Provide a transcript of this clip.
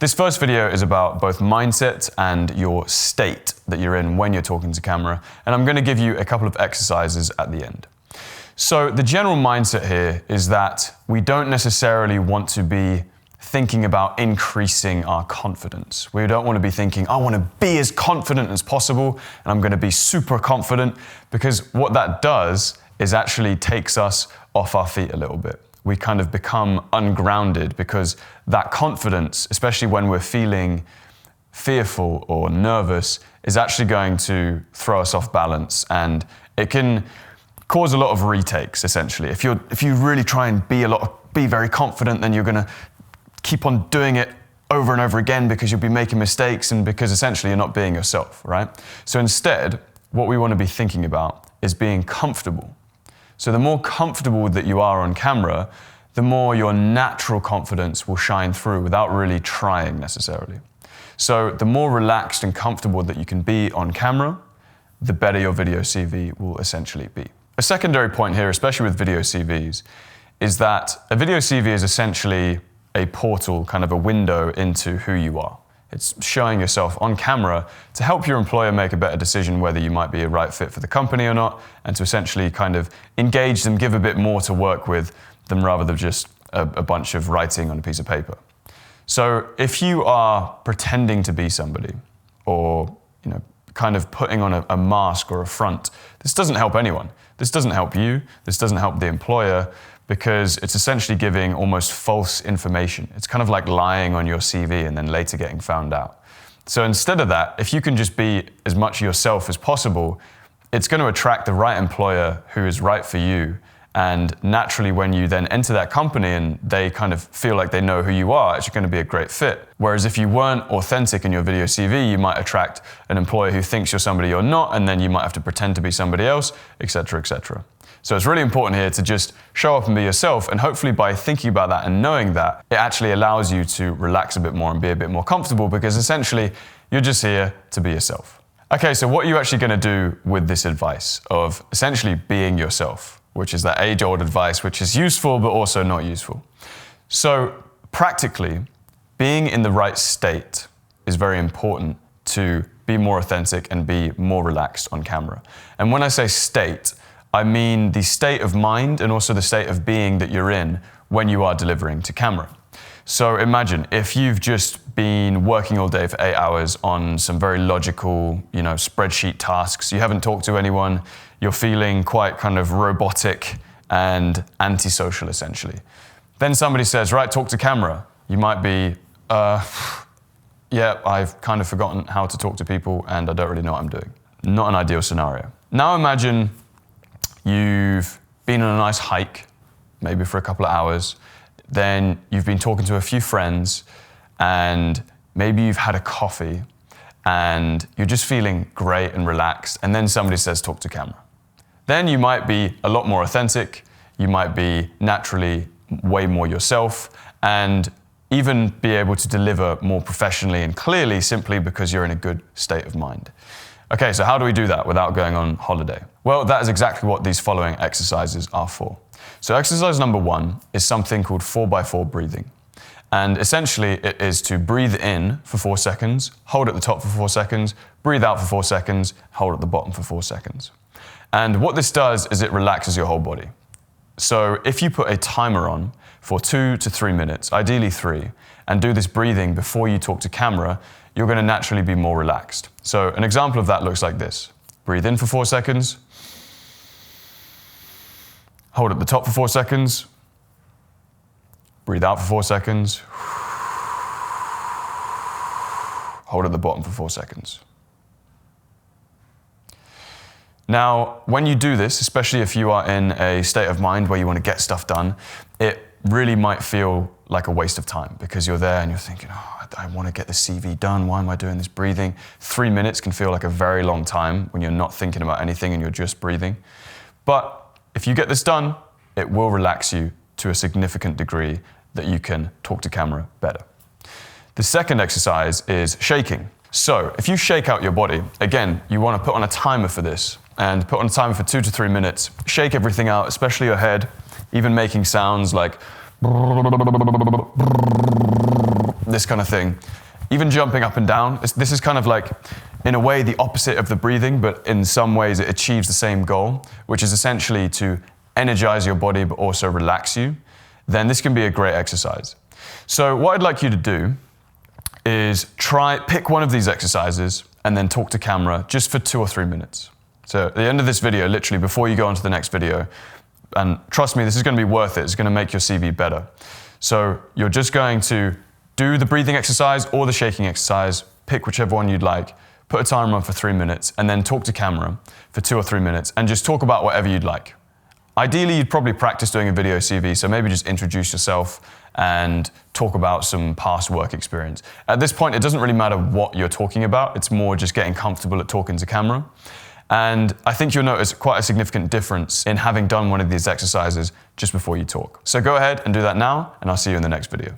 This first video is about both mindset and your state that you're in when you're talking to camera, and I'm going to give you a couple of exercises at the end. So the general mindset here is that we don't necessarily want to be thinking about increasing our confidence. We don't want to be thinking, I want to be as confident as possible, and I'm going to be super confident, because what that does is actually takes us off our feet a little bit. We kind of become ungrounded because that confidence, especially when we're feeling fearful or nervous, is actually going to throw us off balance, and it can cause a lot of retakes, essentially. If you really try and be very confident, then you're going to keep on doing it over and over again because you'll be making mistakes and because essentially you're not being yourself, right? So instead, what we want to be thinking about is being comfortable. So the more comfortable that you are on camera, the more your natural confidence will shine through without really trying necessarily. So the more relaxed and comfortable that you can be on camera, the better your video CV will essentially be. A secondary point here, especially with video CVs, is that a video CV is essentially a portal, kind of a window into who you are. It's showing yourself on camera to help your employer make a better decision whether you might be a right fit for the company or not, and to essentially kind of engage them, give a bit more to work with than rather than just a bunch of writing on a piece of paper. So if you are pretending to be somebody, or kind of putting on a mask or a front, this doesn't help anyone. This doesn't help you, this doesn't help the employer, because it's essentially giving almost false information. It's kind of like lying on your CV and then later getting found out. So instead of that, if you can just be as much yourself as possible, it's going to attract the right employer who is right for you. And naturally, when you then enter that company and they kind of feel like they know who you are, it's going to be a great fit. Whereas if you weren't authentic in your video CV, you might attract an employer who thinks you're somebody you're not, and then you might have to pretend to be somebody else, etc., etc. So it's really important here to just show up and be yourself, and hopefully by thinking about that and knowing that, it actually allows you to relax a bit more and be a bit more comfortable, because essentially you're just here to be yourself. Okay, so what are you actually going to do with this advice of essentially being yourself, which is that age-old advice which is useful but also not useful? So practically, being in the right state is very important to be more authentic and be more relaxed on camera. And when I say state, I mean the state of mind and also the state of being that you're in when you are delivering to camera. So imagine if you've just been working all day for 8 hours on some very logical, spreadsheet tasks, you haven't talked to anyone, you're feeling quite kind of robotic and antisocial essentially. Then somebody says, right, talk to camera. You might be, yeah, I've kind of forgotten how to talk to people and I don't really know what I'm doing. Not an ideal scenario. Now imagine you've been on a nice hike, maybe for a couple of hours, then you've been talking to a few friends, and maybe you've had a coffee, and you're just feeling great and relaxed, and then somebody says, talk to camera. Then you might be a lot more authentic, you might be naturally way more yourself, and even be able to deliver more professionally and clearly simply because you're in a good state of mind. Okay, so how do we do that without going on holiday? Well, that is exactly what these following exercises are for. So exercise number 1 is something called 4x4 breathing. And essentially it is to breathe in for 4 seconds, hold at the top for 4 seconds, breathe out for 4 seconds, hold at the bottom for 4 seconds. And what this does is it relaxes your whole body. So if you put a timer on for 2 to 3 minutes, ideally 3, and do this breathing before you talk to camera, you're going to naturally be more relaxed. So an example of that looks like this. Breathe in for 4 seconds. Hold at the top for 4 seconds. Breathe out for 4 seconds. Hold at the bottom for 4 seconds. Now, when you do this, especially if you are in a state of mind where you want to get stuff done, it really might feel like a waste of time because you're there and you're thinking, oh, I want to get the CV done. Why am I doing this breathing? 3 minutes can feel like a very long time when you're not thinking about anything and you're just breathing. But if you get this done, it will relax you to a significant degree that you can talk to camera better. The second exercise is shaking. So if you shake out your body, again, you want to put on a timer for this and put on a timer for 2 to 3 minutes. Shake everything out, especially your head, even making sounds like this kind of thing. Even jumping up and down, this is kind of like, in a way, the opposite of the breathing, but in some ways it achieves the same goal, which is essentially to energize your body but also relax you. Then this can be a great exercise. So what I'd like you to do is pick one of these exercises and then talk to camera just for 2 or 3 minutes. So at the end of this video, literally before you go on to the next video, and trust me, this is going to be worth it. It's going to make your CV better. So you're just going to do the breathing exercise or the shaking exercise, pick whichever one you'd like, put a timer on for 3 minutes, and then talk to camera for 2 or 3 minutes, and just talk about whatever you'd like. Ideally, you'd probably practice doing a video CV, so maybe just introduce yourself and talk about some past work experience. At this point, it doesn't really matter what you're talking about. It's more just getting comfortable at talking to camera. And I think you'll notice quite a significant difference in having done one of these exercises just before you talk. So go ahead and do that now, and I'll see you in the next video.